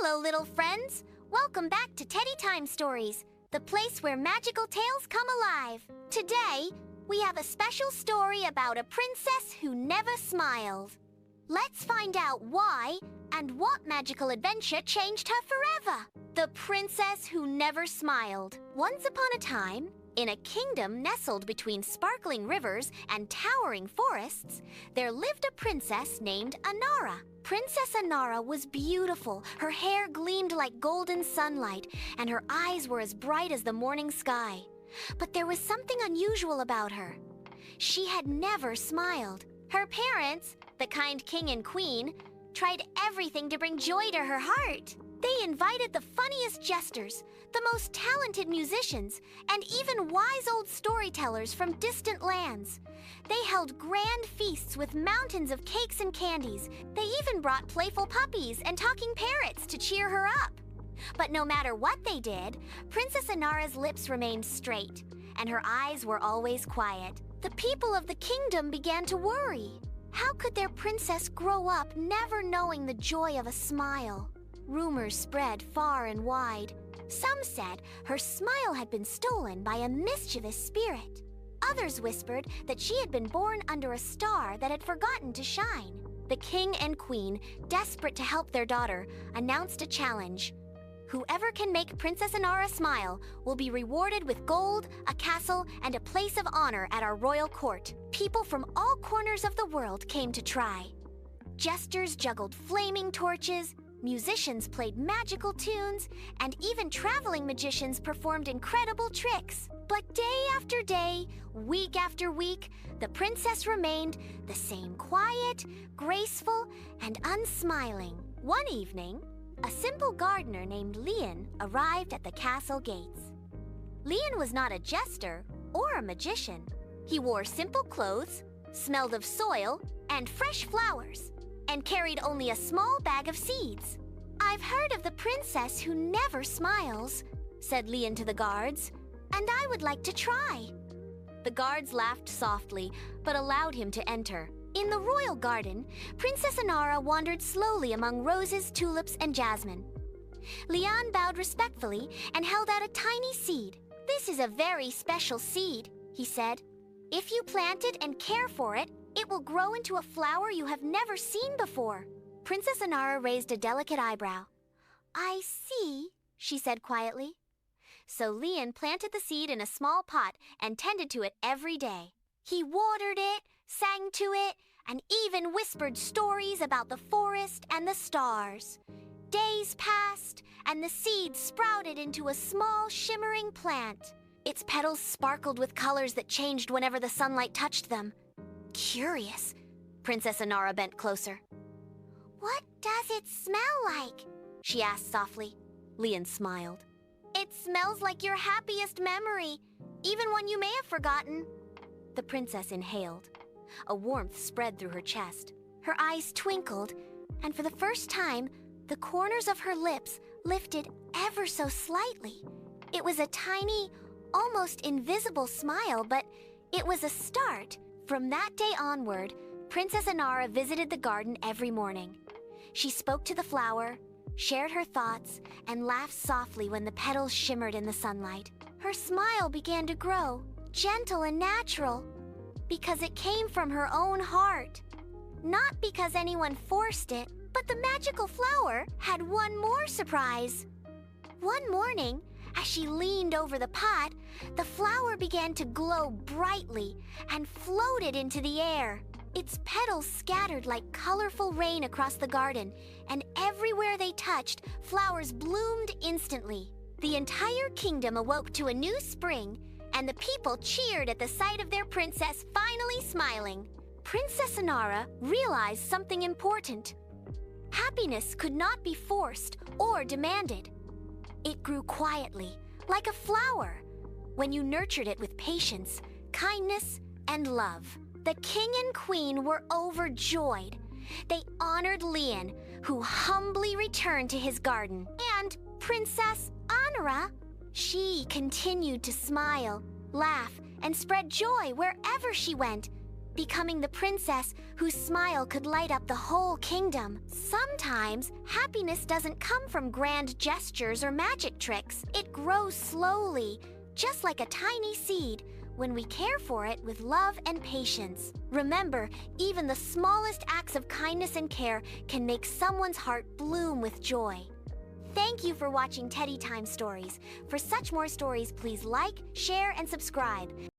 Hello, little friends! Welcome back to Teddy Time Stories, the place where magical tales come alive. Today, we have a special story about a princess who never smiled. Let's find out why and what magical adventure changed her forever. The Princess Who Never Smiled. Once upon a time, in a kingdom nestled between sparkling rivers and towering forests, there lived a princess named Anara. Princess Anara was beautiful. Her hair gleamed like golden sunlight, and her eyes were as bright as the morning sky. But there was something unusual about her. She had never smiled. Her parents, the kind king and queen, tried everything to bring joy to her heart. They invited the funniest jesters, the most talented musicians, and even wise old storytellers from distant lands. They held grand feasts with mountains of cakes and candies. They even brought playful puppies and talking parrots to cheer her up. But no matter what they did, Princess Anara's lips remained straight, and her eyes were always quiet. The people of the kingdom began to worry. How could their princess grow up never knowing the joy of a smile? Rumors spread far and wide. Some said her smile had been stolen by a mischievous spirit. Others whispered that she had been born under a star that had forgotten to shine. The king and queen, desperate to help their daughter, announced a challenge. Whoever can make Princess Anara smile will be rewarded with gold, a castle, and a place of honor at our royal court. People from all corners of the world came to try. Jesters juggled flaming torches, musicians played magical tunes, and even traveling magicians performed incredible tricks. But day after day, week after week, the princess remained the same quiet, graceful, and unsmiling. One evening, a simple gardener named Leon arrived at the castle gates. Leon was not a jester or a magician. He wore simple clothes, smelled of soil and fresh flowers, and carried only a small bag of seeds. "I've heard of the princess who never smiles," said Leon to the guards, "and I would like to try." The guards laughed softly, but allowed him to enter. In the royal garden, Princess Anara wandered slowly among roses, tulips, and jasmine. Leon bowed respectfully and held out a tiny seed. "This is a very special seed," he said. "If you plant it and care for it, it will grow into a flower you have never seen before." Princess Anara raised a delicate eyebrow. "I see," she said quietly. So Leon planted the seed in a small pot and tended to it every day. He watered it, sang to it, and even whispered stories about the forest and the stars. Days passed, and the seed sprouted into a small, shimmering plant. Its petals sparkled with colors that changed whenever the sunlight touched them. Curious, Princess Anara bent closer. "What does it smell like?" she asked softly. Leon smiled. "It smells like your happiest memory, even one you may have forgotten." The princess inhaled. A warmth spread through her chest. Her eyes twinkled, and for the first time, the corners of her lips lifted ever so slightly. It was a tiny, almost invisible smile, but it was a start. From that day onward, Princess Anara visited the garden every morning. She spoke to the flower, shared her thoughts, and laughed softly when the petals shimmered in the sunlight. Her smile began to grow, gentle and natural, because it came from her own heart. Not because anyone forced it, but the magical flower had one more surprise. One morning, as she leaned over the pot, the flower began to glow brightly and floated into the air. Its petals scattered like colorful rain across the garden, and everywhere they touched, flowers bloomed instantly. The entire kingdom awoke to a new spring, and the people cheered at the sight of their princess finally smiling. Princess Anara realized something important. Happiness could not be forced or demanded. It grew quietly, like a flower, when you nurtured it with patience, kindness, and love. The king and queen were overjoyed. They honored Leon, who humbly returned to his garden. And Princess Anara, she continued to smile, laugh, and spread joy wherever she went, becoming the princess whose smile could light up the whole kingdom. Sometimes, happiness doesn't come from grand gestures or magic tricks. It grows slowly, just like a tiny seed, when we care for it with love and patience. Remember, even the smallest acts of kindness and care can make someone's heart bloom with joy. Thank you for watching Teddy Time Stories. For such more stories, please like, share, and subscribe.